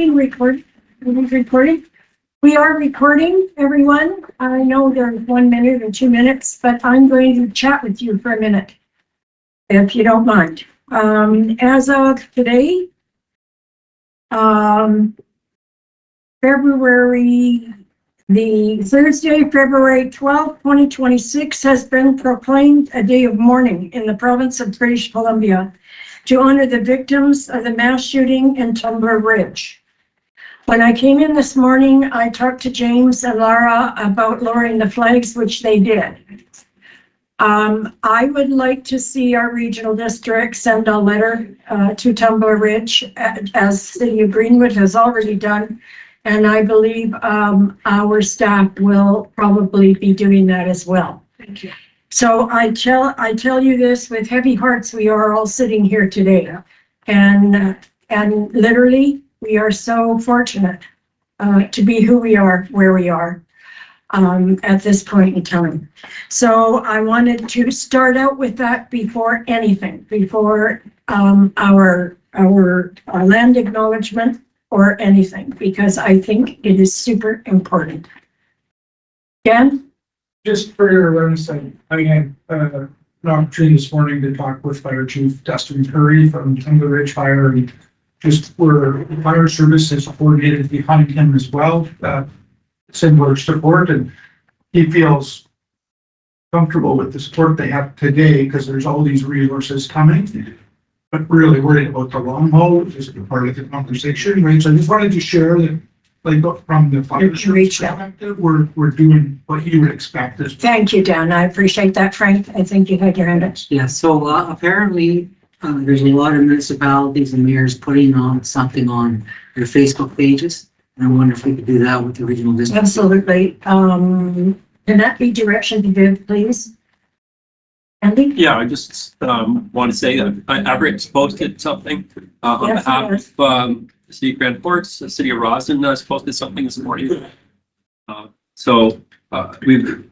being recorded. We are recording, everyone. I know there's 1 minute or 2 minutes, but I'm going to chat with you for a minute, if you don't mind. As of today, Thursday, February 12th, 2026 has been proclaimed a day of mourning in the province of British Columbia to honor the victims of the mass shooting in Tumbler Ridge. When I came in this morning, I talked to James and Lara about lowering the flags, which they did. I would like to see our regional district send a letter to Tumbler Ridge, as City of Greenwood has already done. And I believe our staff will probably be doing that as well. Thank you. So I tell you this with heavy hearts. We are all sitting here today, and literally we are so fortunate to be who we are, where we are at this point in time. So I wanted to start out with that before anything, before our land acknowledgement or anything, because I think it is super important. Dan? Just for your awareness, I had an opportunity this morning to talk with Fire Chief Dustin Curry from Tumbler Ridge Fire, and just where fire service is coordinated behind him as well, similar support, and he feels comfortable with the support they have today because there's all these resources coming, but really worried about the long haul, which is part of the conversation, right? So I just wanted to share that, like, from the fire service perspective, we're doing what you would expect. Thank you, Dan. I appreciate that, Frank. I think you had your hand up. Yeah, so apparently there's a lot of municipalities and mayors putting on something on their Facebook pages. And I wonder if we could do that with the regional district. Absolutely. Can that be direction to give, please? Andy? Yeah, I just want to say that Everett's posted something on Yes, behalf of the City of Grand Forks. The City of Roslyn has posted something this morning. So we've,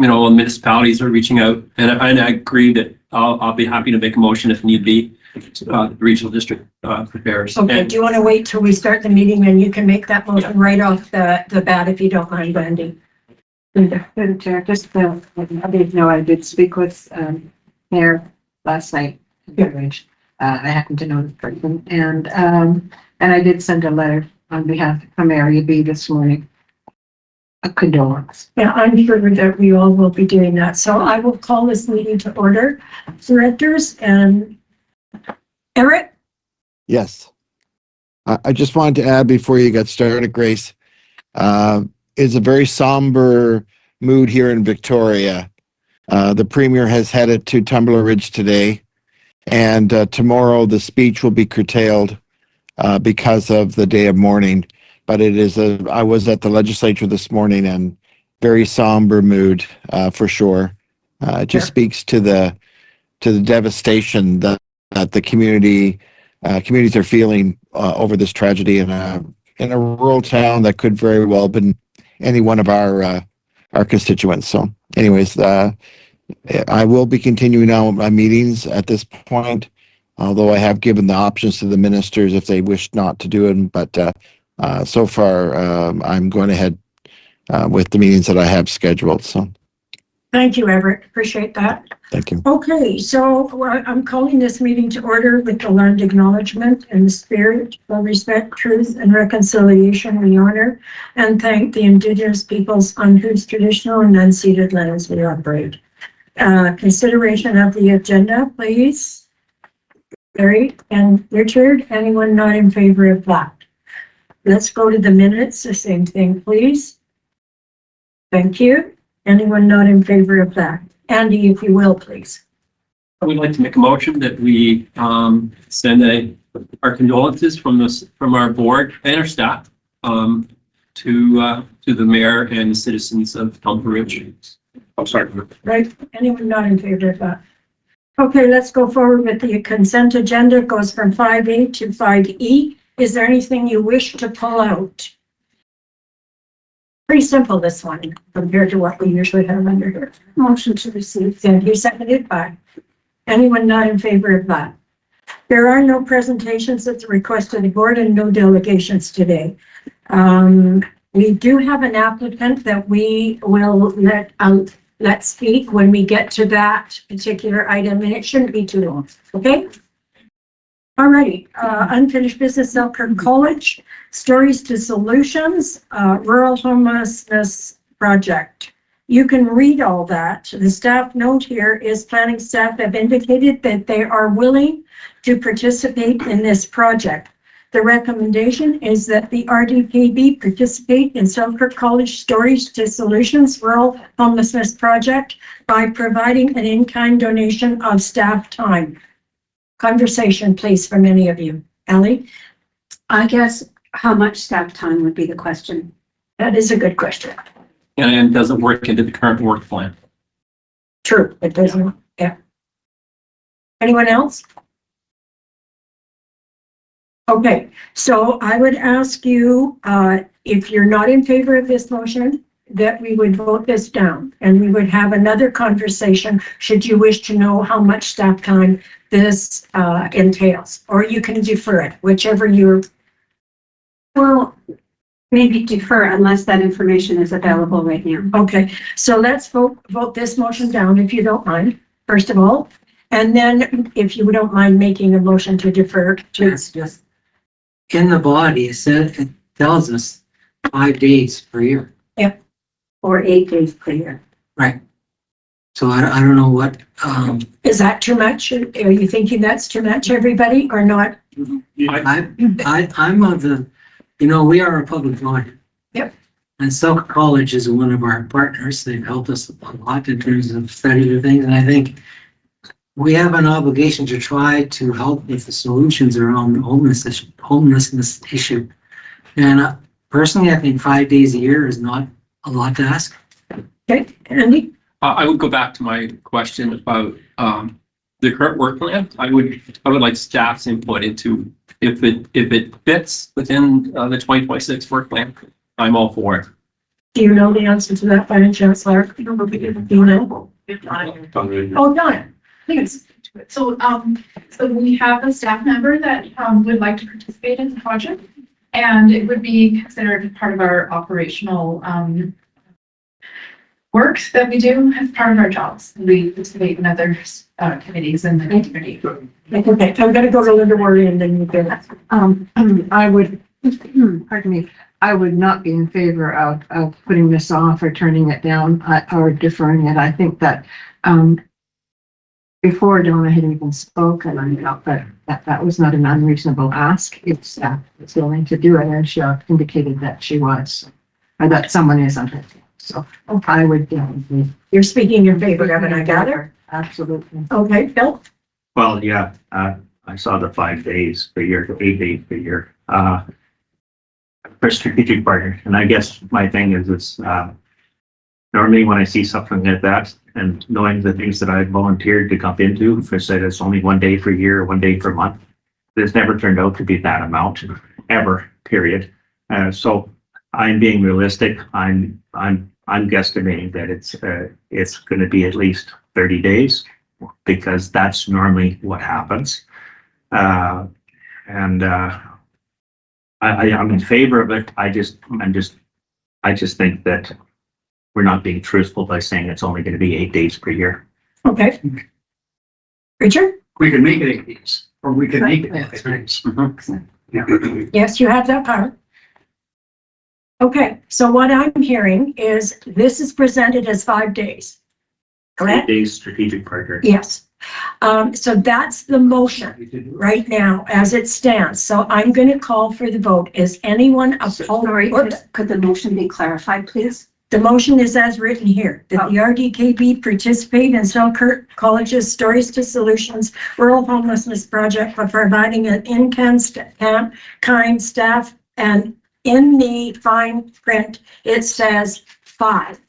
municipalities are reaching out, and I agree that I'll be happy to make a motion if need be. The regional district prepares. Okay, do you want to wait till we start the meeting and you can make that motion right off the bat if you don't mind, Andy? Madam Chair, just to let others know, I did speak with Mayor last night. I happen to know the person, and I did send a letter on behalf of Area B this morning. A condolence. Yeah, I'm sure that we all will be doing that. So I will call this meeting to order. Directors and Eric? Yes. I just wanted to add before you get started, Grace, it's a very somber mood here in Victoria. The Premier has headed to Tumbler Ridge today, and tomorrow the speech will be curtailed because of the day of mourning. But I was at the legislature this morning, and very somber mood for sure. It just speaks to the devastation that the communities are feeling over this tragedy in a rural town that could very well have been any one of our constituents. So anyways, I will be continuing on with my meetings at this point, although I have given the options to the ministers if they wish not to do it. But so far, I'm going ahead with the meetings that I have scheduled. So Thank you, Everett. Appreciate that. thank you. Okay, so I'm calling this meeting to order with the land acknowledgement in the spirit of respect, truth, and reconciliation. We honor and thank the Indigenous peoples on whose traditional and unceded lands we operate. Consideration of the agenda, please. Barry and Richard, anyone not in favor of that? Let's go to the minutes. The same thing, please. Thank you. Anyone not in favor of that? Andy, if you will, please. I would like to make a motion that we send our condolences from our board and our staff to the mayor and the citizens of Tumbler Ridge. I'm sorry. Right? Anyone not in favor of that? Okay, let's go forward with the consent agenda. It goes from 5A to 5E. Is there anything you wish to pull out? Pretty simple, this one, compared to what we usually have under here. Motion to receive. Thank you. Seconded by. Anyone not in favor of that? There are no presentations at the request of the board and no delegations today. We do have an applicant that we will let speak when we get to that particular item, and it shouldn't be too long, okay? Alrighty, unfinished business, Selkirk College, Stories to Solutions, Rural Homelessness Project. You can read all that. The staff note here is planning staff have indicated that they are willing to participate in this project. The recommendation is that the RDKB participate in Selkirk College Stories to Solutions Rural Homelessness Project by providing an in-kind donation of staff time. Conversation, please, from any of you. Ellie? I guess how much staff time would be the question. That is a good question. And it doesn't work into the current work plan. True, it doesn't, yeah. Anyone else? Okay, so I would ask you, if you're not in favor of this motion, that we would vote this down and we would have another conversation should you wish to know how much staff time this entails, or you can defer it, whichever you're. Well, maybe defer unless that information is available right now. Okay, so let's vote this motion down if you don't mind, first of all. And then if you don't mind making a motion to defer, please. It's just in the body, it tells us 5 days per year. Or 8 days per year. Right. So I don't know what, Is that too much? Are you thinking that's too much, everybody, or not? I'm of the, we are a public body. Yep. And Selkirk College is one of our partners. They've helped us a lot in terms of studying things. And I think we have an obligation to try to help with the solutions around the homelessness issue. And personally, I think 5 days a year is not a lot to ask. Okay, Andy? I would go back to my question about the current work plan. I would like staff's input into if it fits within the 2026 work plan. I'm all for it. Do you know the answer to that by any chance, Larry? Do you know? Oh, Donna, please. So we have a staff member that would like to participate in the project, and it would be considered part of our operational work that we do as part of our jobs. We participate in other committees in the community. Okay, I'm gonna go to Linda Worley and then you go. I would, pardon me, I would not be in favor of putting this off or turning it down or deferring it. I think that, before Donna had even spoken, I felt that was not an unreasonable ask. It's willing to do it, and she indicated that she was, or that someone is on it. So I would, You're speaking in favor of it, I gather. absolutely. Okay, Bill? Well, yeah, I saw the 5 days per year to 8 days per year, for strategic partner. And I guess my thing is normally when I see something like that and knowing the things that I volunteered to come into, if I said it's only 1 day per year, 1 day per month, this never turned out to be that amount ever, period. So I'm being realistic. I'm guesstimating that it's going to be at least 30 days because that's normally what happens. I'm in favor of it. I just think that we're not being truthful by saying it's only going to be 8 days per year. Okay. Richard? We can make it 8 days, or we can make it 8 days. Yes, you have that power. Okay, so what I'm hearing is this is presented as 5 days. 8 Correct? days strategic partner. Yes. So that's the motion right now as it stands. So I'm going to call for the vote. Is anyone opposed? Sorry, Oops. could the motion be clarified, please? The motion is as written here, that the RDKB participate in Selkirk College's Stories to Solutions Rural Homelessness Project by providing an in-kind staff, and in the fine print, it says 5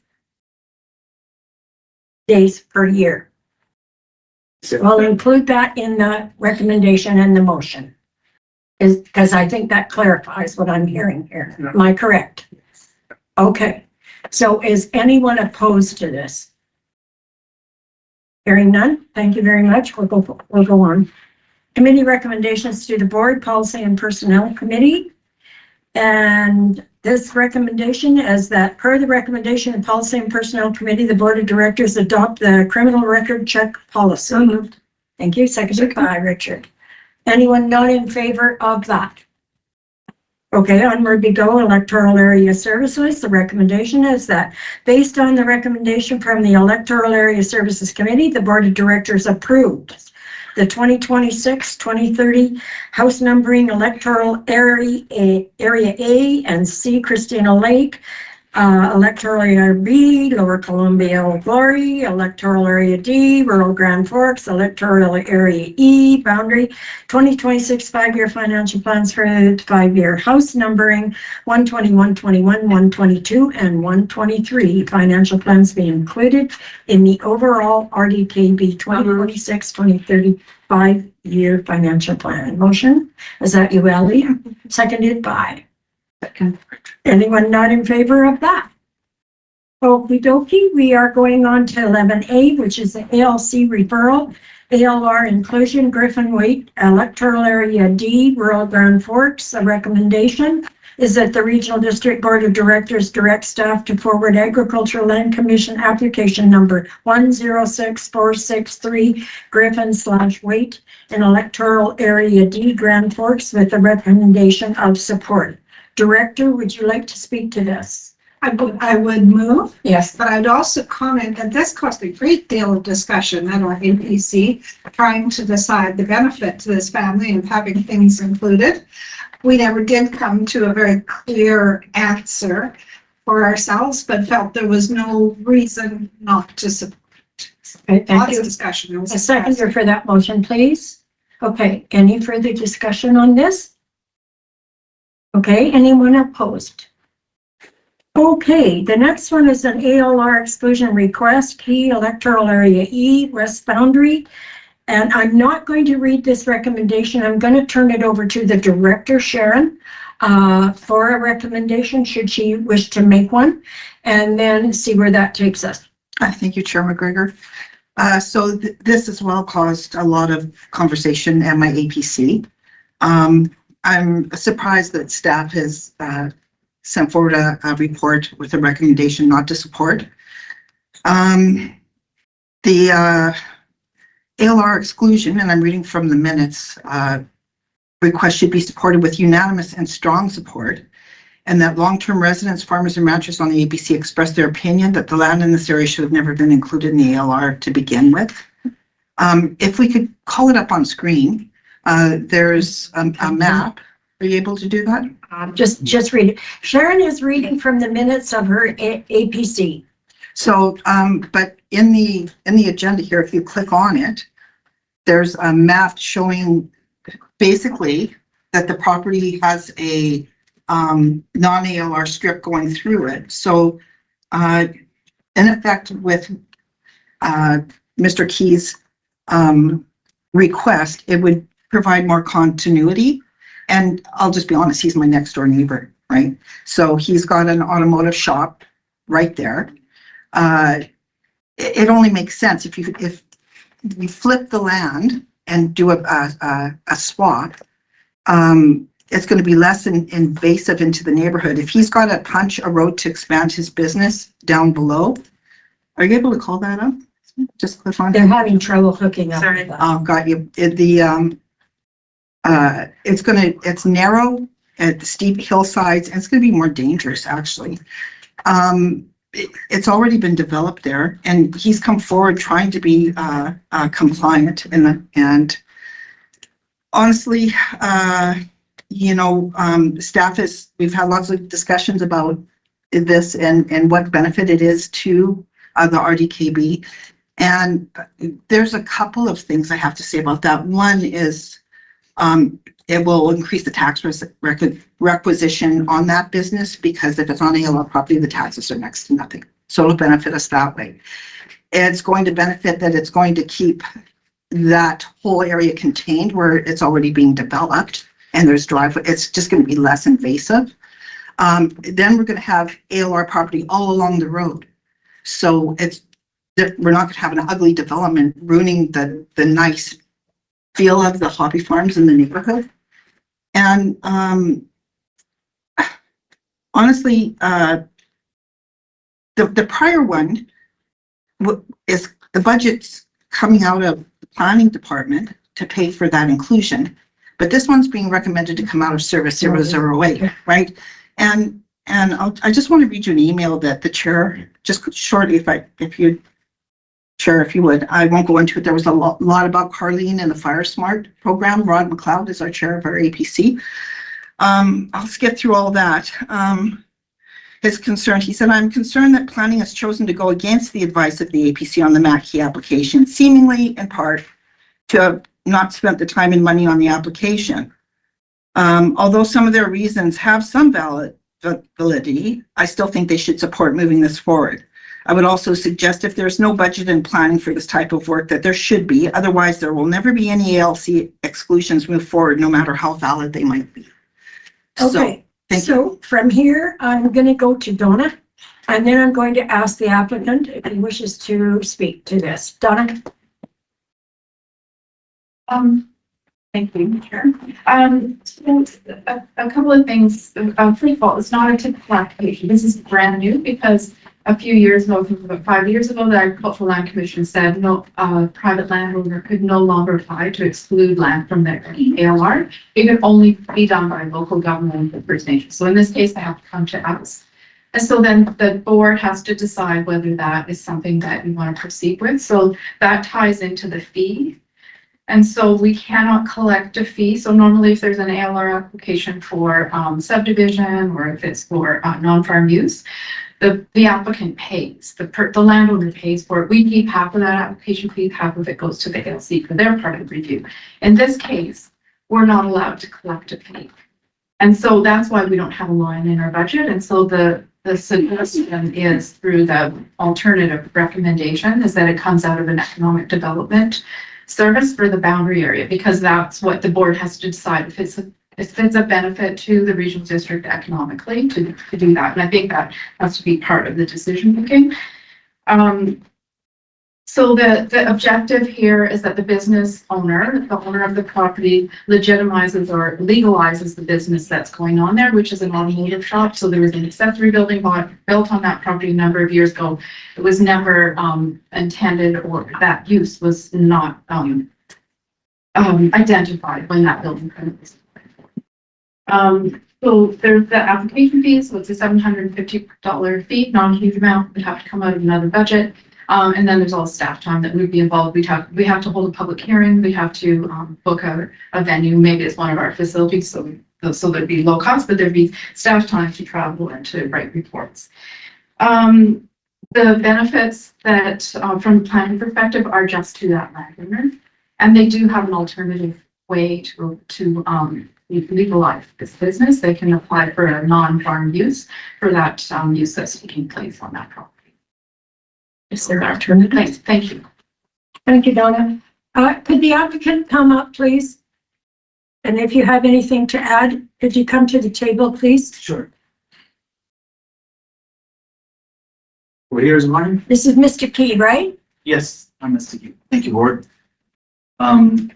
days per year. I'll include that in the recommendation and the motion. Because I think that clarifies what I'm hearing here. Am I correct? Okay. So is anyone opposed to this? Hearing none, thank you very much. We'll go on. Committee recommendations to the board, policy and personnel committee. And this recommendation is that per the recommendation of policy and personnel committee, the board of directors adopt the criminal record check policy. So moved. Thank you. Seconded by Richard. Anyone not in favor of that? Okay, onward we go. Electoral area services. The recommendation is that based on the recommendation from the electoral area services committee, the board of directors approved the 2026-2030 house numbering electoral area A and C, Christina Lake, electoral area B, Lower Columbia, Old Glory, electoral area D, rural Grand Forks, electoral area E, boundary, 2026 5-year financial plans for the 5-year house numbering 120, 121, 122, and 123. Financial plans be included in the overall RDKB 2026-2030 5-year financial plan. Motion, is that you, Ellie? Seconded by. Second. Anyone not in favor of that? Okey dokey, we are going on to 11A, which is the ALC referral, ALR inclusion, Griffin Waite, electoral area D, rural Grand Forks. A recommendation is that the Regional District Board of Directors direct staff to forward Agricultural Land Commission application number 106463 Griffin/Waite in electoral area D, Grand Forks, with the recommendation of support. Director, would you like to speak to this? I would move, Yes. but I'd also comment that this caused a great deal of discussion at our APC, trying to decide the benefit to this family of having things included. We never did come to a very clear answer for ourselves, but felt there was no reason not to support. Okay, thank Lots you. of discussion. It was A seconder for that motion, please. Okay, any further discussion on this? Okay, anyone opposed? Okay, the next one is an ALR exclusion request, key electoral area E, west boundary. And I'm not going to read this recommendation. I'm going to turn it over to the director, Sharon, for a recommendation, should she wish to make one, and then see where that takes us. Thank you, Chair McGregor. So this as well caused a lot of conversation at my APC. I'm surprised that staff has sent forward a report with a recommendation not to support. The ALR exclusion, and I'm reading from the minutes, request should be supported with unanimous and strong support, and that long-term residents, farmers, and ranchers on the APC expressed their opinion that the land in this area should have never been included in the ALR to begin with. If we could call it up on screen, there's a map. Are you able to do that? Just read it. Sharon is reading from the minutes of her APC. So, but in the agenda here, if you click on it, there's a map showing basically that the property has a non-ALR strip going through it. So, in effect, with Mr. Key's request, it would provide more continuity. And I'll just be honest, he's my next door neighbor, right? So he's got an automotive shop right there. It only makes sense if you flip the land and do a swap, it's going to be less invasive into the neighborhood. If he's got to punch a road to expand his business down below, are you able to call that up? Just click on. They're having trouble hooking up. Sorry. With that. Oh, got you. It's narrow at the steep hillsides, and it's going to be more dangerous actually. It's already been developed there, and he's come forward trying to be compliant. And honestly, staff we've had lots of discussions about this and what benefit it is to the RDKB. And there's a couple of things I have to say about that. One is it will increase the tax requisition on that business, because if it's on ALR property, the taxes are next to nothing. So it'll benefit us that way. It's going to benefit that it's going to keep that whole area contained where it's already being developed, and there's driveway. It's just going to be less invasive. Then we're going to have ALR property all along the road. So we're not going to have an ugly development ruining the nice feel of the hobby farms in the neighborhood. And honestly, the prior one is the budget's coming out of the planning department to pay for that inclusion. But this one's being recommended to come out of Service 008, right? And I just want to read you an email that the chair, just shortly, if you would, I won't go into it. There was a lot about Carlene and the Fire Smart program. Rod McLeod is our chair of our APC. I'll skip through all that. His concern, he said, I'm concerned that planning has chosen to go against the advice of the APC on the Mackey application, seemingly in part to have not spent the time and money on the application. Although some of their reasons have some validity, I still think they should support moving this forward. I would also suggest if there's no budget and planning for this type of work that there should be, otherwise there will never be any ALC exclusions move forward, no matter how valid they might be. Okay, so from here, I'm going to go to Donna, and then I'm going to ask the applicant if he wishes to speak to this. Donna? Thank you, Chair. So a couple of things. First of all, it's not a typical application. This is brand new because a few years ago, about 5 years ago, the Agricultural Land Commission said no private landowner could no longer apply to exclude land from their ALR. It could only be done by local government and First Nations. So in this case, they have to come to us. And so then the board has to decide whether that is something that we want to proceed with. So that ties into the fee. And so we cannot collect a fee. So normally if there's an ALR application for subdivision, or if it's for non-farm use, the applicant pays, the landowner pays for it. We keep half of that application fee, half of it goes to the ALC for their part of the review. In this case, we're not allowed to collect a fee. And so that's why we don't have a line in our budget. And so the suggestion is, through the alternative recommendation, is that it comes out of an economic development service for the boundary area, because that's what the board has to decide if it's a benefit to the regional district economically to do that. And I think that has to be part of the decision making. So the objective here is that the business owner, the owner of the property, legitimizes or legalizes the business that's going on there, which is an automotive shop. So there was an accessory building built on that property a number of years ago. It was never intended, or that use was not identified when that building was. So there's the application fee. So it's a $750 fee, not a huge amount. Would have to come out of another budget. And then there's all staff time that would be involved. We have to hold a public hearing. We have to book a venue. Maybe it's one of our facilities. So there'd be low cost, but there'd be staff time to travel and to write reports. The benefits that from a planning perspective are just to that landowner. And they do have an alternative way to legalize this business. They can apply for a non-farm use for that use that's taking place on that property. Is there an alternative? Thank you. Thank you, Donna. Could the applicant come up, please? And if you have anything to add, could you come to the table, please? Sure. We're here this morning? This is Mr. Key, right? Yes, I'm Mr. Key. Thank you, Board. In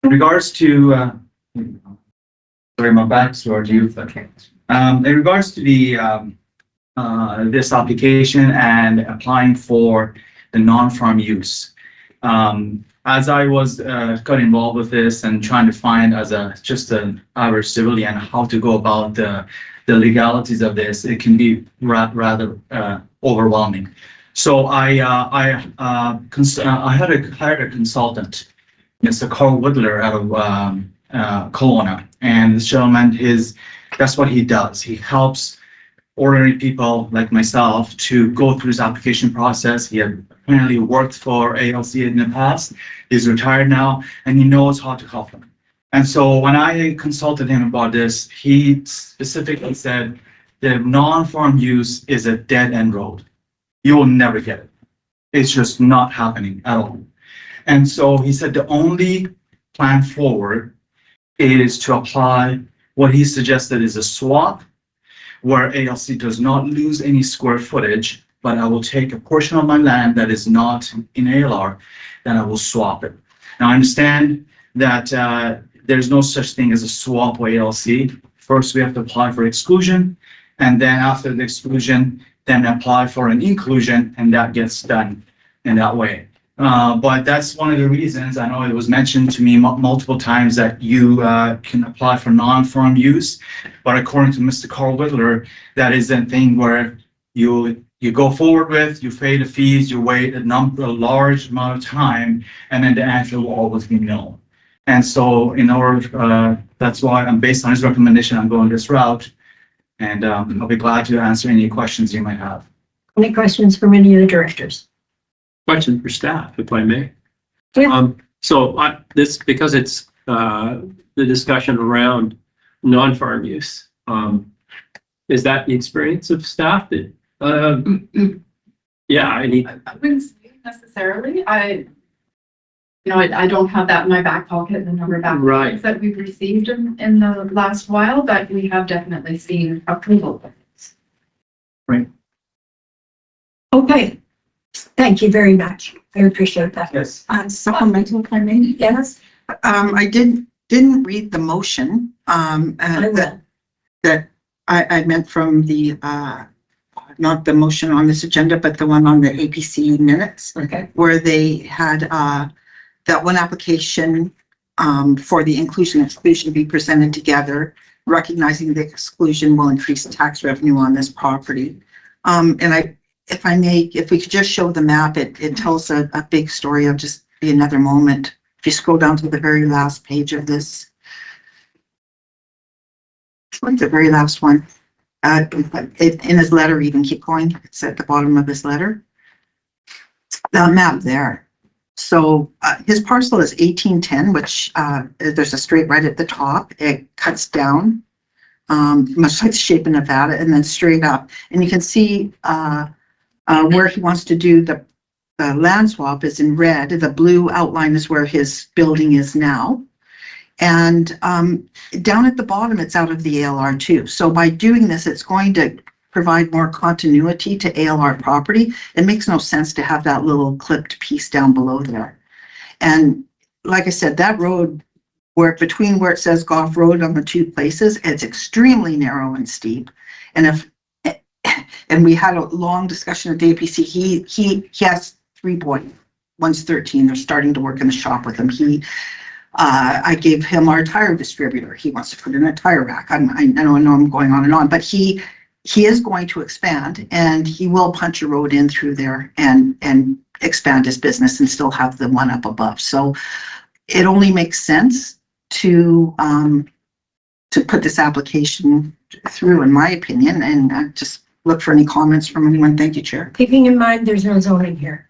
regards to, sorry, my back's towards you. Okay. In regards to the this application and applying for the non-farm use. As I was got involved with this and trying to find as just an average civilian how to go about the legalities of this, it can be rather overwhelming. So I hired a consultant, Mr. Carl Woodler out of Kelowna, and this gentleman that's what he does. He helps ordinary people like myself to go through this application process. He had apparently worked for ALC in the past. He's retired now, and he knows how to help them. And so when I consulted him about this, he specifically said the non-farm use is a dead end road. You will never get it. It's just not happening at all. And so he said the only plan forward is to apply what he suggested is a swap, where ALC does not lose any square footage, but I will take a portion of my land that is not in ALR, then I will swap it. Now I understand that there's no such thing as a swap or ALC. First, we have to apply for exclusion, and then after the exclusion, then apply for an inclusion, and that gets done in that way. But that's one of the reasons, I know it was mentioned to me multiple times, that you can apply for non-farm use. But according to Mr. Carl Whittler, that is a thing where you go forward with, you pay the fees, you wait a large amount of time, and then the answer will always be no. And so in order, that's why I'm based on his recommendation, I'm going this route. And I'll be glad to answer any questions you might have. Any questions from any of the directors? Question for staff, if I may. Yeah. Because it's the discussion around non-farm use, is that the experience of staff that, yeah, I wouldn't say necessarily. I don't have that in my back pocket, the number of applications that we've received in the last while, but we have definitely seen approval. Right. Okay, thank you very much. I appreciate that. Yes. Supplemental, if I may. Yes, I didn't read the motion, I will. that I meant from the, not the motion on this agenda, but the one on the APC minutes, Okay. where they had, that one application, for the inclusion and exclusion be presented together, recognizing the exclusion will increase tax revenue on this property. If we could just show the map, it tells a big story. I'll just be another moment. If you scroll down to the very last page of this. The very last one. In his letter, even keep going. It's at the bottom of his letter. The map there. So his parcel is 1810, which there's a straight right at the top. It cuts down, much like the shape of Nevada, and then straight up. And you can see where he wants to do the land swap is in red. The blue outline is where his building is now. And down at the bottom, it's out of the ALR too. So by doing this, it's going to provide more continuity to ALR property. It makes no sense to have that little clipped piece down below there. And like I said, that road between where it says Goff Road on the two places, it's extremely narrow and steep. And we had a long discussion at the APC. He has 3 boys. One's 13. They're starting to work in the shop with him. I gave him our tire distributor. He wants to put in a tire rack. I know I'm going on and on, but he is going to expand, and he will punch a road in through there and expand his business and still have the one up above. So it only makes sense to put this application through, in my opinion, and I just look for any comments from anyone. Thank you, Chair. Keeping in mind, there's no zoning here.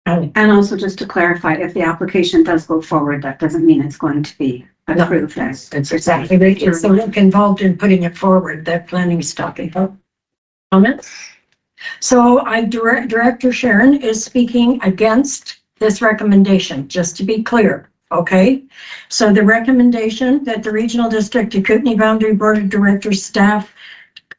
And also just to clarify, if the application does go forward, that doesn't mean it's going to be approved. That's exactly right. It's the work involved in putting it forward that planning is talking about. Comments? So Director Sharon is speaking against this recommendation, just to be clear, okay? So the recommendation that the Regional District of Kootenay Boundary Board of Directors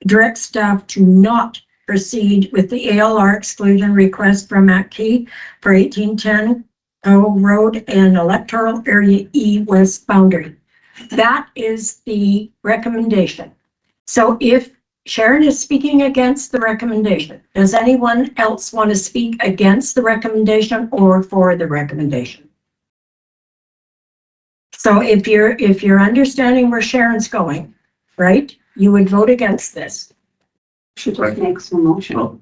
direct staff to not proceed with the ALR exclusion request from McKee for 1810 Road and Electoral Area E West boundary. That is the recommendation. So if Sharon is speaking against the recommendation, does anyone else want to speak against the recommendation or for the recommendation? So if you're understanding where Sharon's going, right, you would vote against this. She just makes a motion. Well,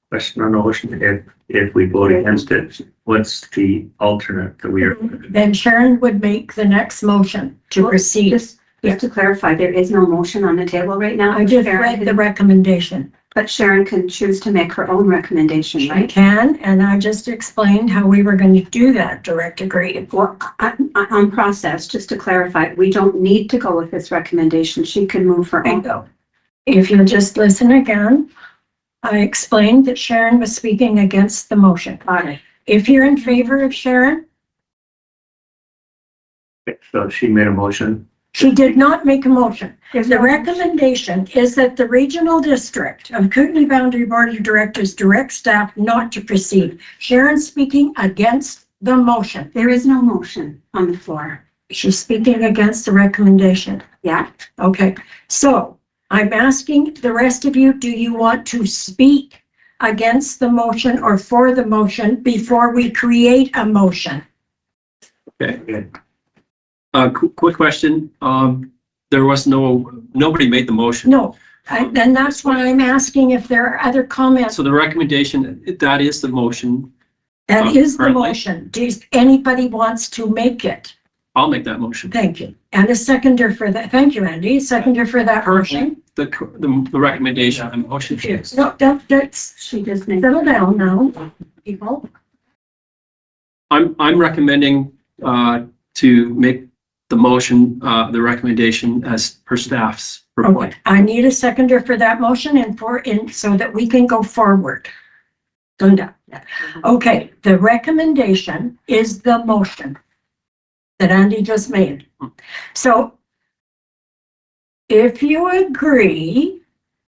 question on the motion, if we vote against it, what's the alternate that we are? Then Sharon would make the next motion to proceed. Just to clarify, there is no motion on the table right now. I just read the recommendation. But Sharon can choose to make her own recommendation, She right? can, and I just explained how we were going to do that, Director Grady. Well, on process, just to clarify, we don't need to go with this recommendation. She can move her own. Bingo. If you'll just listen again, I explained that Sharon was speaking against the motion. Got it. If you're in favor of Sharon, So she made a motion. she did not make a motion. The recommendation is that the Regional District of Kootenay Boundary Board of Directors direct staff not to proceed. Sharon's speaking against the motion. There is no motion on the floor. She's speaking against the recommendation. Yeah. Okay, so I'm asking the rest of you, do you want to speak against the motion or for the motion before we create a motion? Okay. Quick question. There was nobody made the motion. No, and that's why I'm asking if there are other comments. So the recommendation, that is the motion. That is the currently. motion. Does anybody wants to make it? I'll make that motion. Thank you. And a seconder for that. Thank you, Andy. Seconder for that motion. The recommendation, the motion. No, that's, She just made. settle down now, people. I'm recommending, to make the motion, the recommendation as per staff's report. Okay, I need a seconder for that motion and so that we can go forward. Linda. Okay, the recommendation is the motion that Andy just made. So if you agree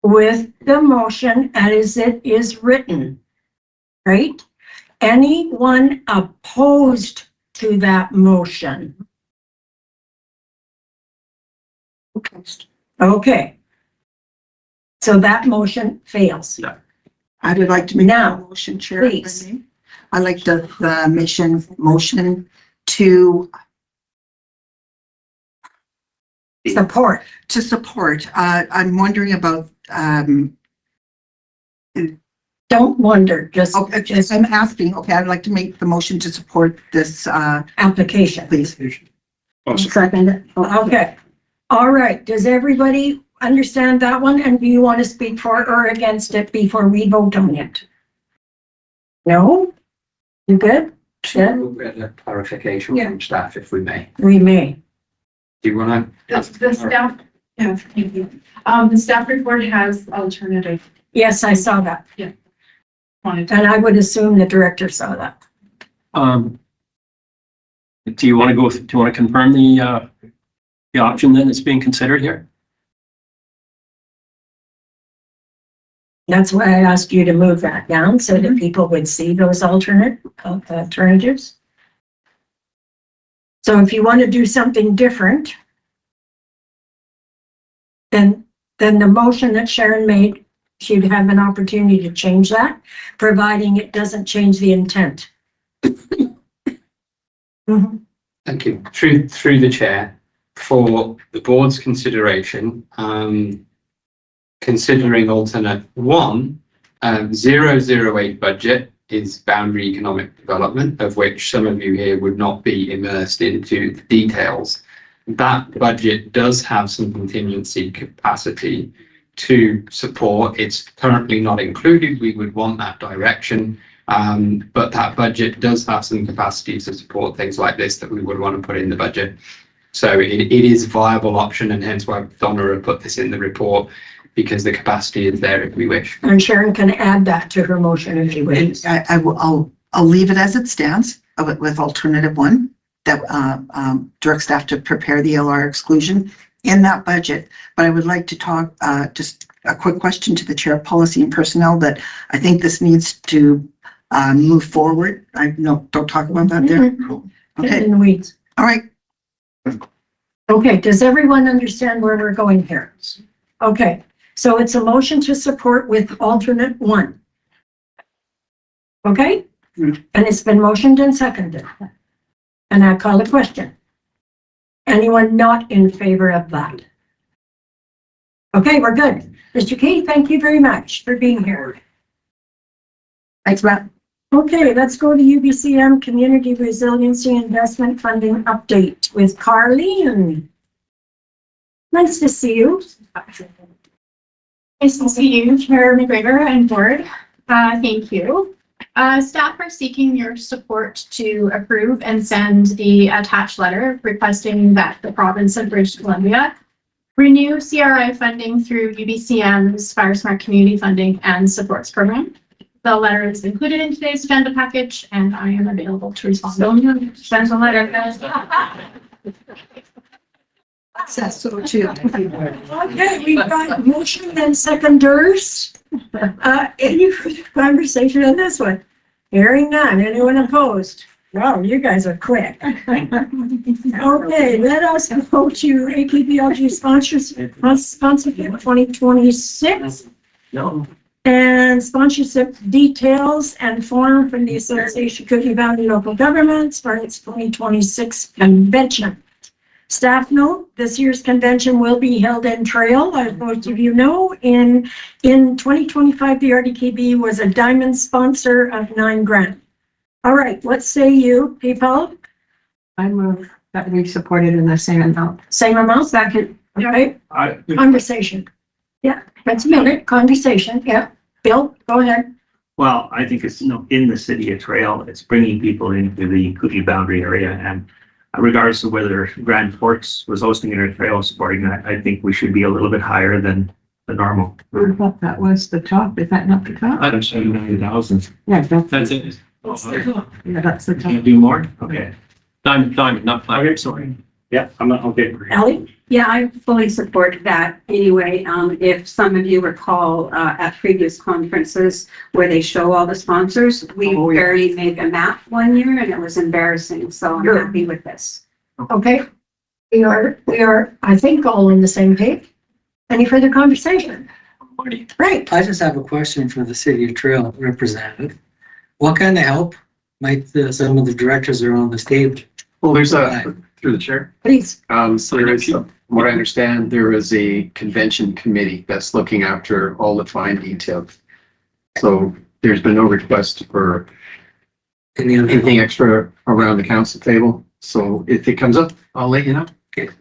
with the motion as it is written, right? Anyone opposed to that motion? Okay. So that motion fails. Yeah. I would like to make Now, a motion, Chair. if I please. may. I'd like the motion to Support. support. I'm wondering about, Don't wonder, just I'm asking, okay, I'd like to make the motion to support this, application. please. Second it. Okay. All right. Does everybody understand that one? And do you want to speak for or against it before we vote on it? No? You good? Yeah, Get a clarification Yeah. from staff if we may. we may. Do you want to? The staff, yeah, thank you. The staff report has alternative. Yes, I saw that. Wanted to. And I would assume the director saw that. Do you want to confirm the option then that's being considered here? That's why I asked you to move that down so that people would see those alternatives. So if you want to do something different, then the motion that Sharon made, she'd have an opportunity to change that, providing it doesn't change the intent. Mhm. Thank you. Through the chair, for the board's consideration, considering alternate 1, 008 budget is boundary economic development, of which some of you here would not be immersed into the details. That budget does have some contingency capacity to support. It's currently not included. We would want that direction. But that budget does have some capacity to support things like this that we would want to put in the budget. So it is a viable option, and hence why Donna have put this in the report, because the capacity is there if we wish. And Sharon can add that to her motion if she wishes. I'll leave it as it stands with alternative 1 that direct staff to prepare the LR exclusion in that budget. But I would like to talk, just a quick question to the chair of policy and personnel, that I think this needs to move forward. Don't talk about that there. Okay, In the weeds. all right. Okay, does everyone understand where we're going here? Okay, so it's a motion to support with alternate 1. Okay? And it's been motioned and seconded. And I call the question. Anyone not in favor of that? Okay, we're good. Mr. Key, thank you very much for being here. Thanks, Matt. Okay, let's go to UBCM Community Resiliency Investment Funding Update with Carly. And nice to see you. Nice to see you, Chair McGregor and Board. Thank you. Staff are seeking your support to approve and send the attached letter requesting that the province of British Columbia renew CRI funding through UBCM's Fire Smart Community Funding and Supports Program. The letter is included in today's agenda package, and I am available to respond. Send the letter. That's so too. Okay, we've got motion and seconders. Any further conversation on this one? Hearing none. Anyone opposed? Wow, you guys are quick. Okay, let us go to AKBLG sponsorship 2026. No. And sponsorship details and form from the Association of Kootenai Valley Local Governments for its 2026 convention. Staff note, this year's convention will be held in Trail, as most of you know. In 2025, the RDKB was a diamond sponsor of $9,000. All right, what say you, people? I move that we support it in the same amount. Same amount? Second. All right, conversation. Yeah, that's a minute, conversation, yeah. Bill, go ahead. Well, I think it's, in the city of Trail, it's bringing people into the Kootenai boundary area, and regardless of whether Grand Forks was hosting it or Trail supporting that, I think we should be a little bit higher than the normal. I thought that was the top. Is that not the top? I don't see 9,000. Yeah, That's it. yeah, that's the Can you top. do more? Okay. Diamond, not flat. Okay, sorry. Yeah, I'm not, okay. Ellie? Yeah, I fully support that anyway. If some of you recall, at previous conferences where they show all the sponsors, we barely made a map one year and it was embarrassing. So I'm happy with this. Okay, we are, I think, all on the same page. Any further conversation? Right. I just have a question for the City of Trail representative. What kind of help might some of the directors are on the stage? Well, there's through the chair. Please. So there is, from what I understand, there is a convention committee that's looking after all the fine details. So there's been no request for anything extra around the council table. So if it comes up, I'll let you know. Okay.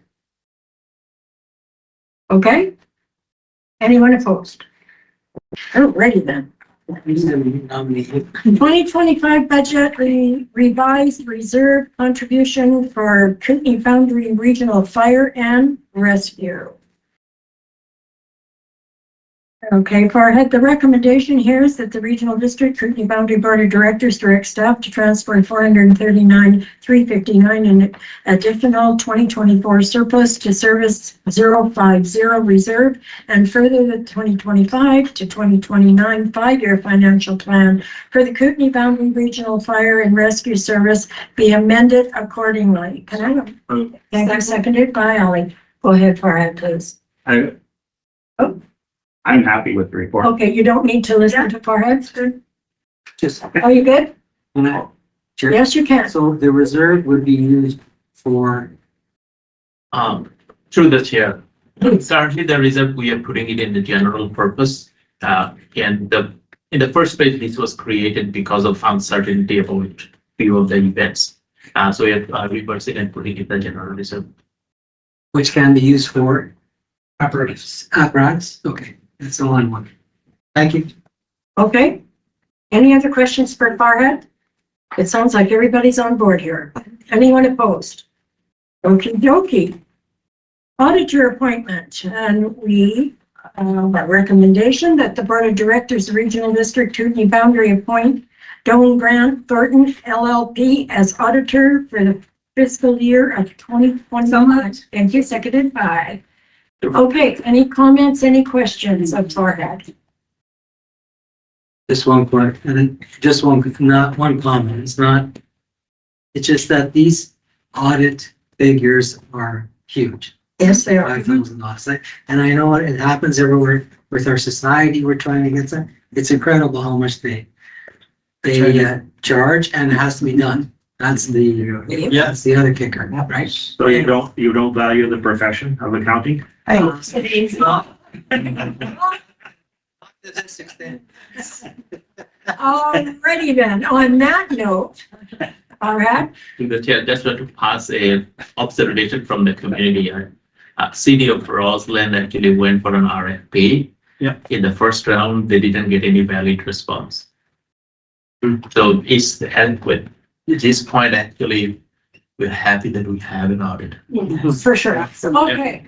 Okay. Anyone opposed? Alrighty then. 2025 budget revised reserve contribution for Kootenai Boundary Regional Fire and Rescue. Okay, Farhead, the recommendation here is that the Regional District Kootenai Boundary Board of Directors direct staff to transfer $439,359 in additional 2024 surplus to service 050 reserve, and further the 2025 to 2029 5-year financial plan for the Kootenai Boundary Regional Fire and Rescue Service be amended accordingly. Can I have? Thank you, seconded by Ollie. Go ahead, Farhead, please. I'm happy with the report. Okay, you don't need to listen to Farhead. Just, Are you good? Sure. Yes, you can. So the reserve would be used for, Through the chair. Currently, the reserve, we are putting it in the general purpose. And in the first place, this was created because of uncertainty about few of the events. So we are reversing and putting it in the general reserve. which can be used for Apparatus. apparatus? Okay, that's the one. Thank you. Okay. Any other questions for Farhead? It sounds like everybody's on board here. Anyone opposed? Okie dokie. Auditor appointment, and we, a recommendation that the Board of Directors, Regional District Kootenai Boundary appoint Doan Grant Thornton LLP as auditor for the fiscal year of 2021. Thank you, seconded by. Okay, any comments, any questions of Farhead? Just one quick, and then just not one comment. It's just that these audit figures are huge. Yes, they are. $5,000. And I know it happens everywhere with our society. We're trying to get some. It's incredible how much they charge, and it has to be done. That's that's the other kicker, right? So you don't value the profession of accounting? Alrighty then, on that note, all right. To the chair, just want to pass a observation from the community. City of Roseland actually went for an RFP. Yeah. In the first round, they didn't get any valid response. So it's at this point, actually, we're happy that we have an audit. For sure. Okay,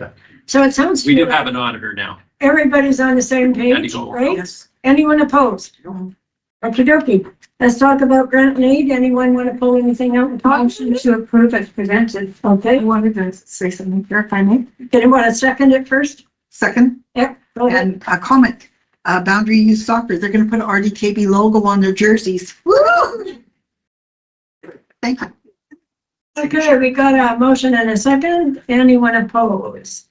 so it sounds. We do have an auditor now. Everybody's on the same page, right? Anyone opposed? Okie dokie. Let's talk about grant and aid. Anyone want to pull anything out and talk? Motion to approve as presented. Okay. I wanted to say something here, if I may. Did you want to second it first? Second, Yep, go ahead. and a comment, Boundary Youth Soccer, they're gonna put an RDKB logo on their jerseys. Woo! Thank you. Okay, we got a motion and a second. Anyone opposed?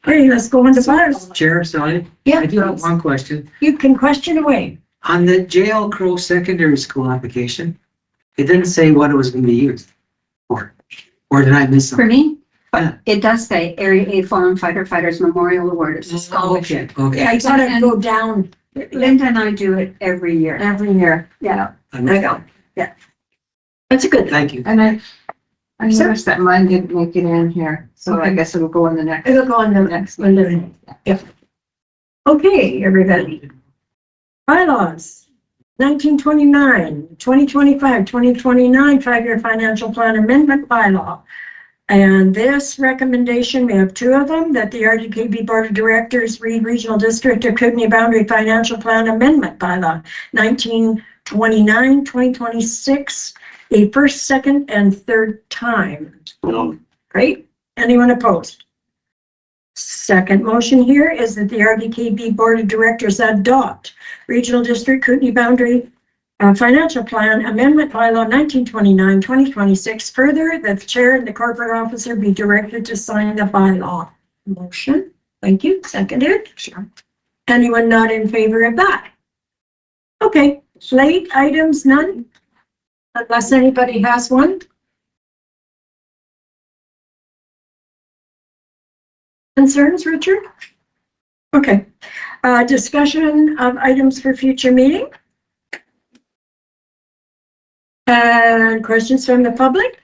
Okay, let's go on to files. Chair, sorry, Yeah, I do have one question. you can question away. On the JL Crow Secondary School application, it didn't say what it was gonna be used for. Or did I miss For something? me, Yeah. it does say Area A Fallen Fighters Memorial Award. It's a scholarship. Okay. I thought I'd go down. Linda and I do it every year. Every year. Yeah. I missed that. That's a good thing. Thank you. And I noticed that mine didn't make it in here, so I Okay. guess it'll go in the next. It'll go on the next one. Yeah. Okay, everybody. Bylaws. 1929, 2025, 2029 5-year financial plan amendment bylaw. And this recommendation, we have two of them, that the RDKB Board of Directors read Regional District of Kootenai Boundary Financial Plan Amendment Bylaw 1929, 2026, a first, second, and third time. Great. Anyone opposed? Second motion here is that the RDKB Board of Directors adopt Regional District Kootenai Boundary Financial Plan Amendment Bylaw 1929, 2026. Further, that the chair and the corporate officer be directed to sign the bylaw. Motion. Thank you. Seconded. Sure. Anyone not in favor of that? Okay. Late items, none? Unless anybody has one. Concerns, Richard? Okay. Discussion of items for future meeting. And questions from the public?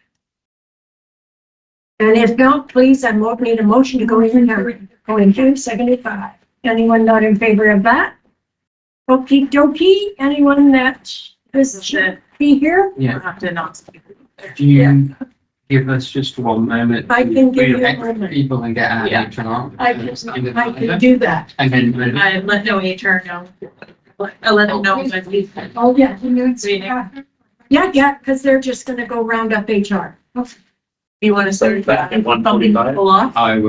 And if not, please, I won't need a motion to go into 75. Anyone not in favor of that? Okey dokey. Anyone that should be here? Yeah. Have to not speak. Do you give us just one moment? I can give you a to moment. People and get out Yeah. HR. I can do that. And then. I let no HR know. I let them know when we. Oh, yeah. Meeting. Yeah, because they're just gonna go round up HR. You want to start bumping people off? I will.